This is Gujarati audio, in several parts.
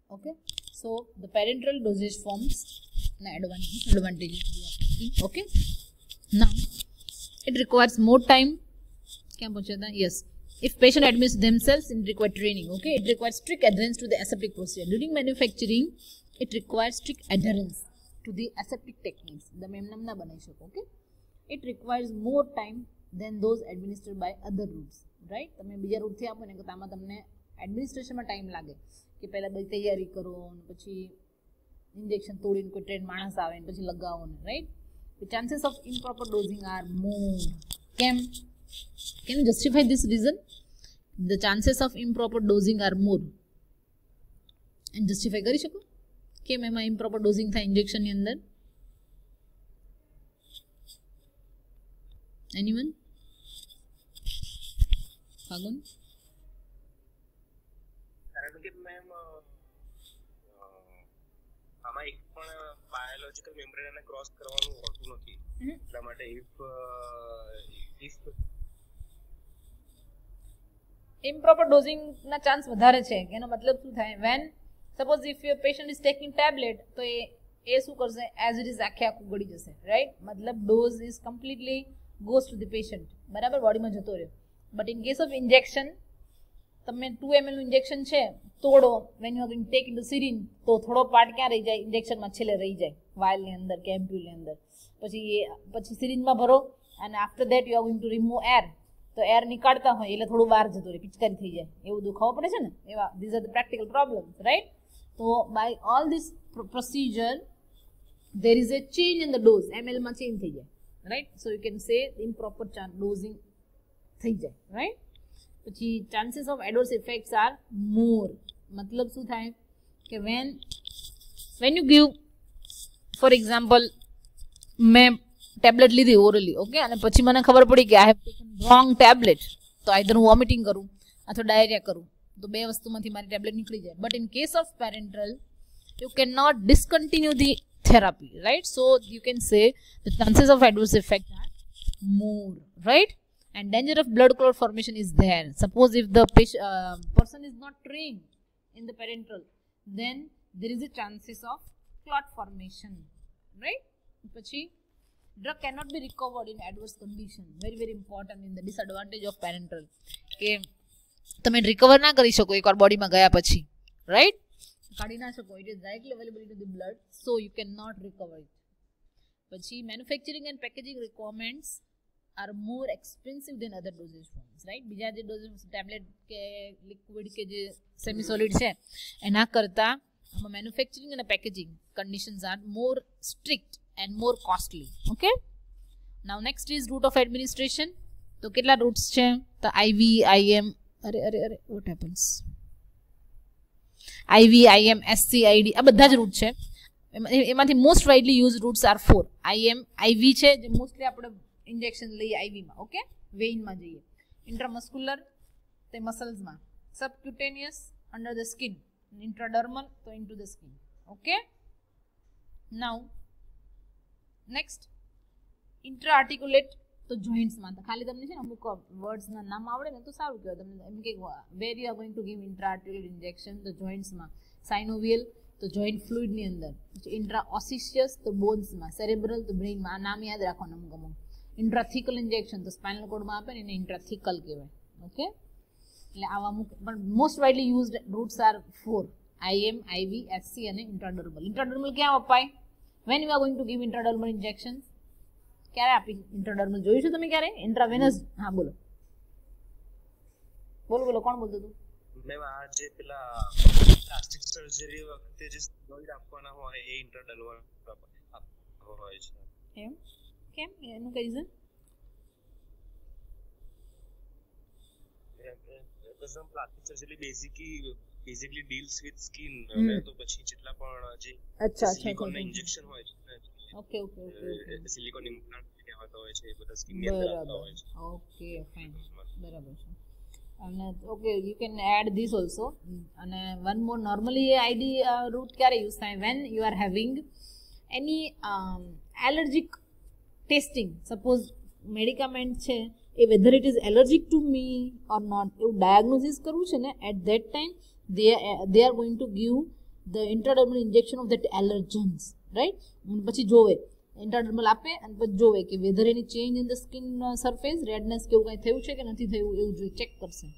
Okay, so the parenteral dosage forms advantages we are talking. Okay, now it requires more time. क्या पूछा था? Yes, if patient admits themselves, it requires training. Okay, it requires strict adherence to the aseptic procedure. During manufacturing, it requires strict adherence to the aseptic techniques. The memnam na banai shako. Okay, it requires more time than those administered by other routes. Right? તમે બીજા રૂટ થી આપો ને તો આમાં તમને એડમિનિસ્ટ્રેશનમાં ટાઈમ લાગે કે પહેલા બધી તૈયારી કરો ને પછી ઇન્જેક્શન તોડીને કોઈ ટ્રેન માણસ આવે ને પછી લગાવો ને right. The chances of improper dosing are more. Can you justify this reason? The chances of improper dosing are more. And justify કરી શકો કેમ એમાં improper dosing થાય ઇન્જેક્શન ની અંદર? Anyone? Fagun? કારણ કે મેમ આમાં એક પણ બાયોલોજિકલ મેમ્બ્રેનને ક્રોસ કરવાનું હોતું નથી એટલા માટે ઇફ improper dosing ના ચાન્સ વધારે છે એનો મતલબ શું થાય? when suppose if your patient is taking tablet તો એ શું કરશે? as it is આખે આખું ગળી જશે રાઈટ. મતલબ dose is completely goes to the patient, બરાબર, બોડીમાં જતો રહ્યો. But in case of injection તમે 2 ml નું ઇન્જેક્શન છે તોડો, when you are going take in the syringe તો થોડો પાર્ટ ક્યાં રહી જાય? ઇન્જેક્શનમાં છેલ્લે રહી જાય વાયલની અંદર કે એમ્પ્યુલની અંદર. પછી સિરિંજમાં ભરો અને after that you are going two remove air, તો એર નીકાળતા હોય એટલે થોડું બહાર જતું રહે, પિચકારી થઈ જાય, એવું દુખાવો પડે છે ને એવા. These are the practical problems right. તો by all this procedure there is a change in the dose, ml માં ચેન્જ થઈ જાય right. So you can say improper dosing થઈ જાય રાઈટ. પછી chances of adverse effects are more. મતલબ શું થાય કે when you give for example મેં ટેબ્લેટ લીધી ઓરલી ઓકે અને પછી મને ખબર પડી કે I have taken wrong tablet, તો આઈધર હું વોમિટિંગ કરું અથવા ડાયરિયા કરું, તો બે વસ્તુમાંથી મારી ટેબ્લેટ નીકળી જાય. But in case of parental you cannot discontinue the therapy, right? So you can say the chances of adverse effect are more, right? And danger of blood clot formation is there. Suppose if the person is not trained in the parenteral, then there is a chances of clot formation, right? Pachi drug cannot be recovered in adverse condition. Very very important in the disadvantage of parenteral. કે તમે રિકવર ના કરી શકો એકવાર બોડીમાં ગયા પછી, રાઈટ? કાઢી ના શકો. It is directly available in the blood, so you can not recover it. પછી manufacturing and packaging requirements are more expensive than other dosage forms, right? બીજા જે ડોઝેજ ટેબ્લેટ કે લિક્વિડ કે જે સેમી સોલિડ છે એના કરતાં આમાં મેન્યુફેક્ચરિંગ અને packaging conditions are more strict and more costly. Okay, now next is root of administration. તો કેટલા રૂટ્સ છે? તો આઈવી, આઈએમ, અરે what happens, IV, IM, SC, ID આ બધા જ રૂટ છે. એમાંથી most widely use routes are 4. IM, IV છે જે મોસ્ટલી આપણે ઇન્જેક્શન લઈએ આઈવીમાં, ઓકે, વેઇનમાં જઈએ. ઇન્ટ્રામસ્ક્યુલર તે મસલ્સમાં, subcutaneous under the skin, intradermal તો into the skin. Okay, now next intraarticulate તો જોઈન્ટ્સમાં. તો ખાલી તમને છે ને અમુક વર્ડ્સના નામ આવડે ને તો સારું કહેવાય. તમને એમ કે where you are going to give intraarticulate injection તો જોઈન્ટ્સમાં, સાઇનોવિયલ તો જોઈન્ટ ફ્લુઇડની અંદર, ઇન્ટ્રાઓસિશિયસ તો બોન્સમાં, સેરેબ્રલ તો બ્રેઇનમાં. આ નામ યાદ રાખવાનું અમુક. ઇન્ટ્રાથિકલ ઇન્જેક્શન તો સ્પાઇનલ કોડમાં આપે ને એને ઇન્ટ્રાથિકલ કહેવાય. ઓકે, એટલે આવા અમુક પણ most widely used routes are 4: IM, IV, SC અને ઇન્ટ્રાડર્મલ. ઇન્ટ્રાડર્મલ ક્યાં અપાય? When you are going to give intradermal injection. ક્યારે આપી ઇન્ટ્રાડર્મલ? જોયું છે તમે ક્યારે? ઇન્ટ્રાવેનસ. હા બોલો કોણ બોલતું હતું? મેમ આ જે પેલા પ્લાસ્ટિક સર્જરી વખતે જે સ્ટેરોઇડ આપવાના હોય એ ઇન્ટ્રાડર્મલ હોય છે. એમ કેમ? એનું કઈ reason? Plastic surgery basically deals with skin અને તો પછી જેટલા પણ જે સિલિકોનના ઇન્જેક્શન હોય છે, ઓકે સિલિકોન ઇમ્પ્લાન્ટ કહેવાતા હોય છે, એ બધા સ્કિન ની અંદર આવતા હોય છે. ઓકે ફાઇન, બરાબર છે. અને okay you can add this also. અને વન મોર, નોર્મલી એ આઈડી રૂટ ક્યારે યુઝ થાય? When you are having any allergic testing. Suppose medicament છે એ whether it is allergic to me or not એવું ડાયગ્નોસિસ કરવું છે ને, at that time they are going to give the intradermal injection of that allergens, right. પછી જોવે ઇન્ટ્રાડર્મલ આપે અને પછી જોવે કે whether any change in the skin surface, redness કેવું કંઈ થયું છે કે નથી થયું એવું જોઈ ચેક કરશે,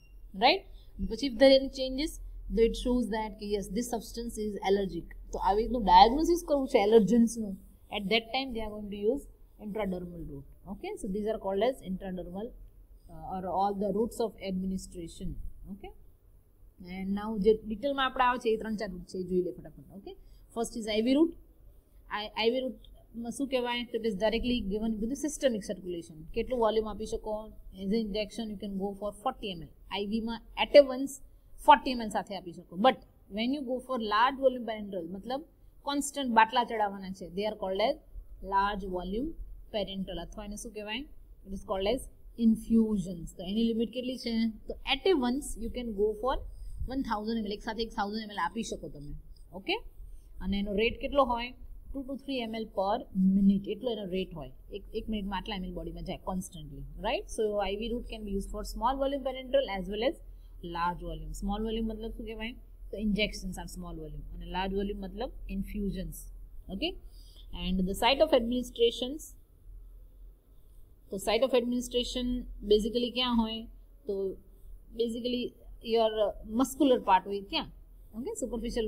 રાઈટ. પછી ઇફ ધેર એની ચેન્જીસ તો ઇટ શોઝ દેટ કે yes this substance is allergic. તો આવી રીતનું ડાયગ્નોસિસ કરવું છે એલર્જન્સનું, at that time they are going to use intradermal route. Okay, so these are called as intradermal or all the routes of administration. Okay, and now જે ડિટેલમાં આપણે આવે છે એ 3-4 રૂટ છે એ જોઈ લે ફટાફટ. Okay, first is IV route. IV route માં શું કહેવાય? તો it is directly given to the systemic circulation. કેટલું વોલ્યુમ આપી શકો? As a injection you can go for 40 ml. IV માં એટ એ વન્સ 40 ml સાથે આપી શકો. But when you go for large volume parenteral, મતલબ કોન્સ્ટન્ટ બાટલા ચડાવવાના છે, they are called as large volume parental, અથવા એને શું કહેવાય? It is called as infusions. તો એની લિમિટ કેટલી છે? તો at a once you can go for 1000 ml, એક સાથે 1000 ml આપી શકો તમે. ઓકે, અને એનો રેટ કેટલો હોય? 2 to 3 ml પર મિનિટ, એટલો એનો રેટ હોય. એક મિનિટમાં આટલા ml બોડીમાં જાય constantly, right. So IV route can be use for small volume parental as well as large volume. Small volume મતલબ શું કહેવાય? તો ઇન્જેક્શન્સ આર સ્મોલ વોલ્યુમ, અને લાર્જ વોલ્યુમ મતલબ infusions. Okay, and the site of administrations. તો સાઇટ ઓફ એડમિનિસ્ટ્રેશન બેઝિકલી ક્યાં હોય? તો બેઝિકલી યોર મસ્ક્યુલર પાર્ટ હોય ત્યાં. Okay, superficial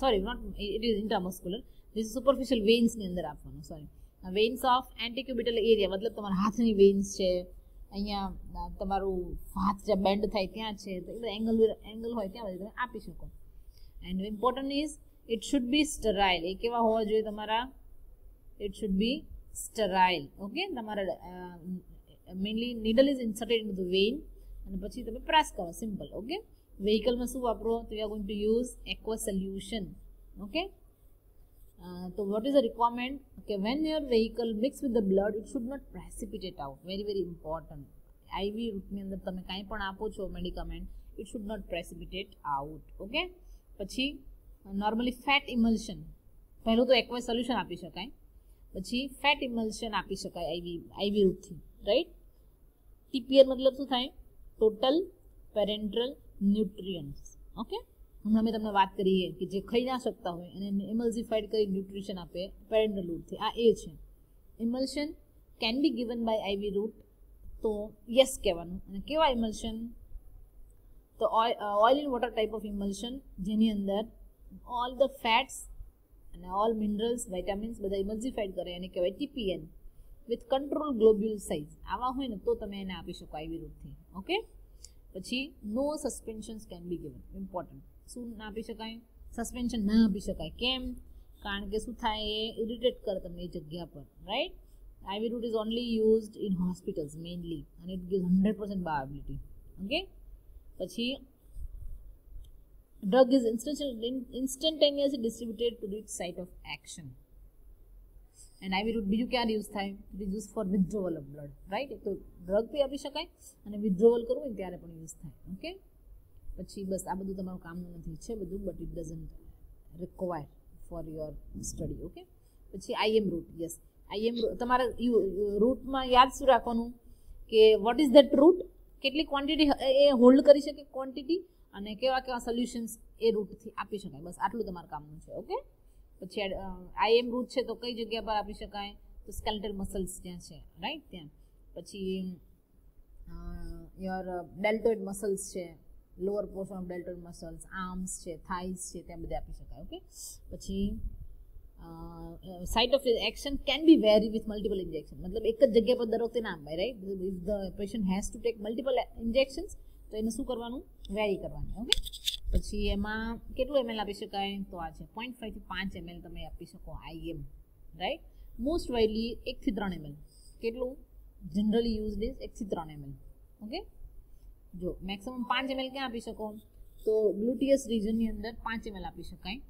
sorry not it is intramuscular, this superficial વેઇન્સની અંદર આપવાનું. Sorry, veins of antecubital area, મતલબ તમારા હાથની વેઇન્સ છે, અહીંયા તમારું હાથ જ્યાં બેન્ડ થાય ત્યાં છે, તો એ એંગલ હોય ત્યાં બધું તમે આપી શકો. And important is it should be sterile. એ કેવા હોવા જોઈએ તમારા? It should be sterile. Okay, તમારા mainly needle is inserted in the vein અને પછી તમે પ્રેસ કરો, સિમ્પલ. ઓકે, વેહિકલમાં શું વાપરો? તો you are going to use aqua solution. Okay, તો વોટ ઇઝ ધ રિક્વાયરમેન્ટ? કે when your vehicle mix with the blood it should not precipitate out. Very very important. IV રૂટની અંદર તમે કાંઈ પણ આપો છો medicament, it should not precipitate out. Okay, પછી નોર્મલી ફેટ ઇમલ્શન. પહેલું તો એક્વા સોલ્યુશન આપી શકાય, પછી ફેટ ઇમલ્શન આપી શકાય IV રૂટથી, રાઈટ. TPN મતલબ શું થાય? Total parental nutrients. ઓકે, હમણાં મેં તમને વાત કરીએ કે જે ખાઈ ના શકતા હોય અને ઇમલ્સિફાઈડ કરી ન્યુટ્રિશન આપે પેરેન્ટલ રૂટથી, આ એ છે. Emulsion can be given by IV route. તો યસ કહેવાનું. અને કેવા ઇમલ્શન? તો oil in water type of emulsion, જેની અંદર ઓલ ધ ફેટ્સ અને ઓલ મિનરલ્સ, વાઇટામિન્સ બધા ઇમલ્સિફાઈડ કરે, એને કહેવાય TPN with control globule size. આવા હોય ને તો તમે એને આપી શકો IV રૂટથી. ઓકે, પછી નો સસ્પેન્શન્સ કેન બી ગિવન. ઇમ્પોર્ટન્ટ. શું ના આપી શકાય? સસ્પેન્શન ના આપી શકાય. કેમ? કારણ કે શું થાય? એ ઇરિટેટ કરે તમને એ જગ્યા પર, right. IV route is only used in hospitals mainly and it gives 100% viability. Okay, પછી drug is instantaneously distributed to its site of action. And IV route બીજું ક્યારે યુઝ થાય? It is used for withdrawal of blood, right. તો ડ્રગ બી આપી શકાય અને વિથડ્રોવલ કરવું હોય ત્યારે પણ યુઝ થાય. ઓકે, પછી બસ આ બધું તમારું કામનું નથી છે બધું, but it doesn't require for your study. Okay, પછી IM route. યસ, IM તમારા રૂટમાં યાદ શું રાખવાનું? કે વોટ ઇઝ ધેટ રૂટ? કેટલી ક્વોન્ટિટી એ હોલ્ડ કરી શકે ક્વોન્ટિટી, અને કેવા કેવા સોલ્યુશન્સ એ રૂટથી આપી શકાય. બસ આટલું તમારું કામનું છે. ઓકે, પછી IM રૂટ છે તો કઈ જગ્યા પર આપી શકાય? તો સ્કેલેટલ મસલ્સ ત્યાં છે, રાઈટ, ત્યાં. પછી યોર ડેલ્ટોઇડ મસલ્સ છે, lower portion of deltoid muscles, arms છે, થાઇઝ છે, ત્યાં બધે આપી શકાય. ઓકે, પછી site of action can be vary with multiple injection. મતલબ એક જ જગ્યા પર દર વખતે ના અપાય, right. If the patient has to take multiple injections તો એને શું કરવાનું? વેરી કરવાનું. ઓકે, પછી એમાં કેટલું ml આપી શકાય? તો આ છે 0.5 થી 5 ml તમે આપી શકો IM, રાઈટ. મોસ્ટ વાઇડલી 1 થી 3 ml. કેટલું જનરલી યુઝડ ઇઝ 1 થી 3 ml. ઓકે, જો મેક્સિમમ 5 ml ક્યાં આપી શકો? તો ગ્લુટિયસ રિજનની અંદર 5 ml આપી શકાય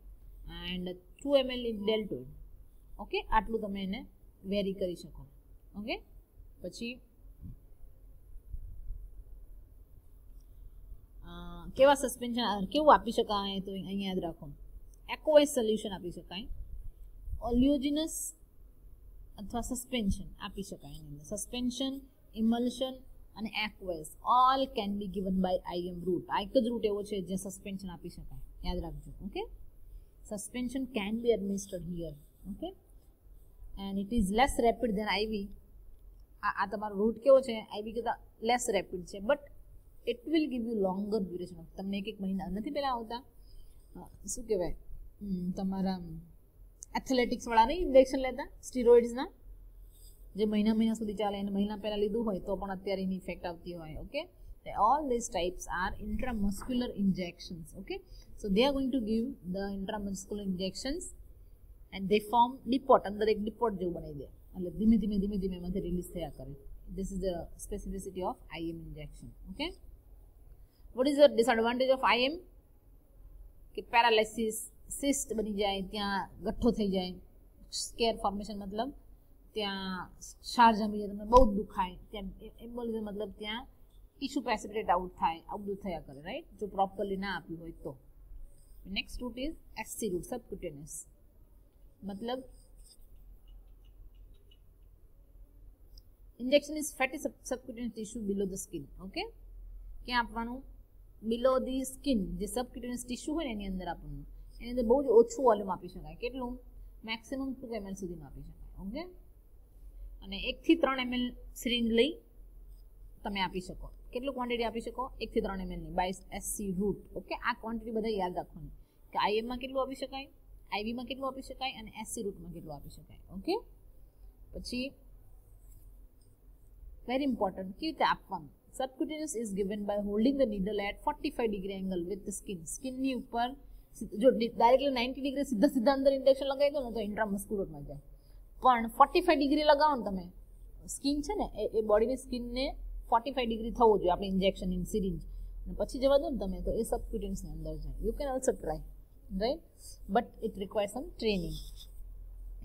એન્ડ 2 ml ઇન ડેલ્ટોઇડ. ઓકે, આટલું તમે એને વેરી કરી શકો. ઓકે, પછી કેવા સસ્પેન્શન કેવું આપી શકાય? તો અહીંયા યાદ રાખો, એક્વાઇસ સોલ્યુશન આપી શકાય, ઓલિયોજિનસ અથવા સસ્પેન્શન આપી શકાય. એની અંદર સસ્પેન્શન, ઇમલ્શન અને aqueous all can be given by IM route. આ એક જ રૂટ એવો છે જે સસ્પેન્શન આપી શકાય, યાદ રાખજો. Okay, Suspension can be administered here, okay, and it is less rapid than IV. આ તમારો રૂટ કેવો છે, IV કરતા લેસ રેપિડ છે, but it will give you longer duration of. તમને એક મહિના નથી પહેલા આવતા શું કહેવાય તમારા એથ્લેટિક્સ વાળા નહીં ઇન્જેક્શન લેતા સ્ટીરોઇડ્સના, જે મહિના સુધી ચાલે, એને મહિના પહેલા લીધું હોય તો પણ અત્યારે એની ઇફેક્ટ આવતી હોય. Okay, all these types are intramuscular injections. Okay, so they are going to give the intramuscular injections and they form depot. અંદર એક depot જેવું બનાવી દે એટલે ધીમે ધીમે એમાંથી રિલીઝ થયા કરે. This is the specificity of IM injection. Okay, what is the disadvantage of IM? કે પેરાલિસિસ, સિસ્ટ બની જાય, ત્યાં ગઠ્ઠો થઈ જાય, સ્કેર ફોર્મેશન મતલબ ત્યાં ક્ષાર જમી જાય, તમને બહુ દુખાય, ત્યાં એમ્બોલિઝમ મતલબ ત્યાં ટીશ્યુ પ્રેસિપિટેટ આઉટ થાય, આવું બધું થયા કરે, રાઈટ, જો પ્રોપરલી ના આપ્યું હોય તો. Next route is SC route, subcutaneous, મતલબ injection is fatty subcutaneous tissue below the skin. Okay, ક્યાં આપવાનું? બિલો ધી સ્કિન, જે સબક્યુટેનિયસ ટીશ્યુ હોય ને એની અંદર આપવાનું. એની અંદર બહુ જ ઓછું વોલ્યુમ આપી શકાય. કેટલું? મેક્સિમમ 2 ml સુધીમાં આપી શકાય. ઓકે, અને 1 થી 3 ml સિરિંજ લઈ તમે આપી શકો. કેટલું ક્વોન્ટિટી આપી શકો? 1 થી 3 ml ની બાય SC રૂટ. ઓકે, આ ક્વોન્ટિટી બધા યાદ રાખવાની કે IM માં કેટલું આપી શકાય, IV માં કેટલું આપી શકાય અને SC રૂટમાં કેટલું આપી શકાય. ઓકે, પછી વેરી ઇમ્પોર્ટન્ટ, કેવી રીતે આપવાનું? Subcutaneous is given by holding the needle at 45 degree angle with the skin. સ્કિનની ઉપર જો ડાયરેક્ટલી 90 ડિગ્રી સીધા અંદર ઇન્જેક્શન લગાવી દો ને તો ઇન્ટ્રામસ્ક્યુલરમાં જાય, પણ 45 ડિગ્રી લગાવો ને તમે, સ્કિન છે ને એ બોડીની સ્કિનને 45 ડિગ્રી થવું જોઈએ આપણે ઇન્જેક્શન ઇન સિરિંજ, અને પછી જવા દો ને તમે તો એ સબક્યુટેનિયસની અંદર જાય. You can also try, right, but it requires some training.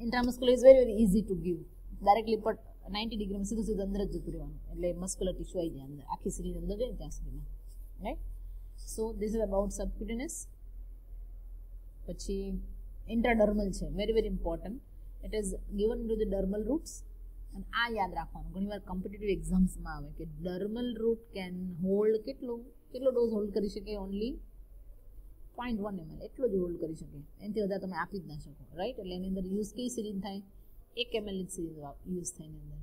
Intramuscular is very easy to give. Directly પર 90 ડિગ્રીમાં સીધું અંદર જ જતું રહેવાનું, એટલે મસ્ક્યુલર ટિશ્યુ આવી જાય અંદર, આખી સિરિંજ અંદર જાય ત્યાં સુધીમાં, right. So this is about subcutaneous. પછી ઇન્ટ્રાડર્મલ છે, very important. It is given to the dermal routes. અને આ યાદ રાખવાનું, ઘણીવાર કોમ્પિટિટિવ એક્ઝામ્સમાં આવે કે ડર્મલ રૂટ કેન હોલ્ડ કેટલો ડોઝ હોલ્ડ કરી શકે? ઓનલી 0.1 ml, એટલો જ હોલ્ડ કરી શકે, એનાથી વધારે તમે આપી જ ના શકો, રાઈટ. એટલે એની અંદર યુઝ કઈ સિરિંજ થાય? 1 ml ની સિરિંજ યુઝ થાય એની અંદર.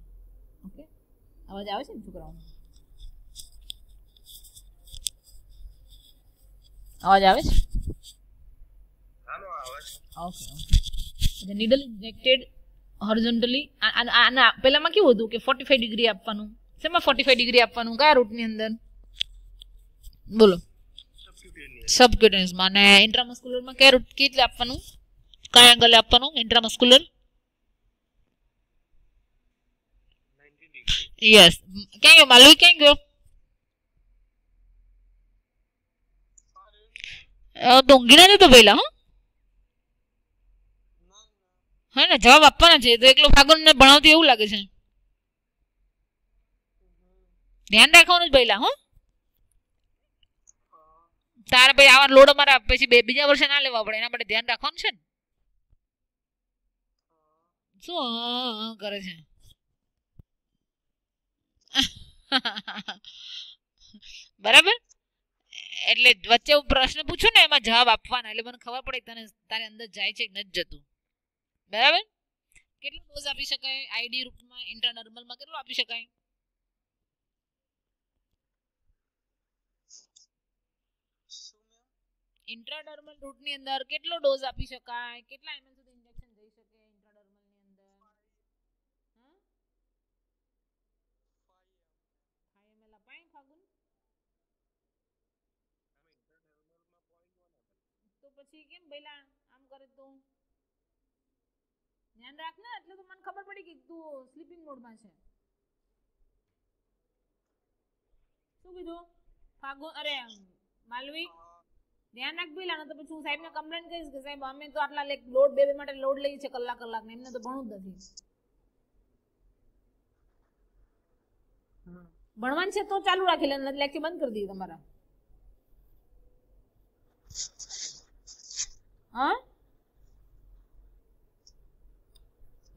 ઓકે, અવાજ આવે છે ને છોકરાઓનો? અવાજ આવે છે? Okay, needle injected horizontally. આના પહેલામાં કેવું હતું કે 45 ડિગ્રી આપવાનું? શેમાં 45 ડિગ્રી આપવાનું? કયા રૂટની અંદર? બોલો. સબક્યુટેનિયસમાં. અને ઇન્ટ્રામસ્ક્યુલરમાં કયા રૂટ કેટલે આપવાનું? કયા એંગલે આપવાનું ઇન્ટ્રામસ્ક્યુલર? યસ. ક્યાં ગયો માલવી? ક્યાં ગયો? તો ઊંઘી ના જતો પહેલા? હા ને, જવાબ આપવાના છે. તો એકલો ફાગુન ને ભણાવતી એવું લાગે છે. ધ્યાન રાખવાનું જ પહેલા. હો, તારે ભાઈ આવા લોડ અમારા પછી બીજા વર્ષે ના લેવા પડે, એના માટે ધ્યાન રાખવાનું છે ને. શું કરે છે? બરાબર. એટલે વચ્ચે હું પ્રશ્ન પૂછું ને એમાં જવાબ આપવાના, એટલે મને ખબર પડે તને તારે અંદર જાય છે કે નથી જતું. બરાબર. કેટલો ડોઝ આપી શકાય આઈડી રૂટમાં? ઇન્ટ્રાડર્મલમાં કેટલો આપી શકાય? ઇન્ટ્રાડર્મલ રૂટની અંદર કેટલો ડોઝ આપી શકાય? કેટલા ml સુધી ઇન્જેક્શન જઈ શકે ઇન્ટ્રાડર્મલની અંદર? 5 ml અપાય ફાગુન? તો પછી કેમ પહેલા આમ કરે? તો ધ્યાન રાખ ને, એટલે તો મને ખબર પડી કે તું સ્લીપિંગ મોડમાં છે. શું કીધું ફાગુન? અરે માલવી, ધ્યાન રાખ પેલા, તો પછી હું સાહેબને કમ્પ્લેન કરીશ કે સાહેબ અમે તો આટલા લોડ બે માટે લોડ લઈએ છે કલાક ને, એમને તો ભણવું જ નથી. ભણવાનું છે તો ચાલુ રાખી લે, લેક્ચર બંધ કરી દઈએ તમારા. હા,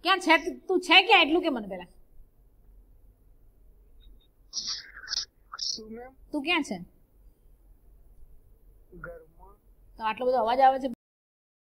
ક્યાં છે તું? છે ક્યાં એટલું કે મને પેલા તું ક્યાં છે? તો આટલો બધો અવાજ આવે છે.